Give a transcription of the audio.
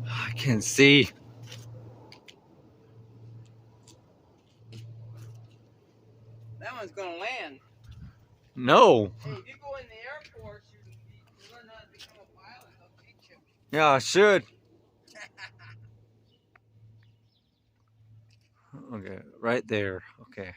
I can see. That one's gonna land. No. Hey, if you go in the Air Force, you learn how to become a pilot. They'll teach you. Yeah, I should. Okay, right there. Okay.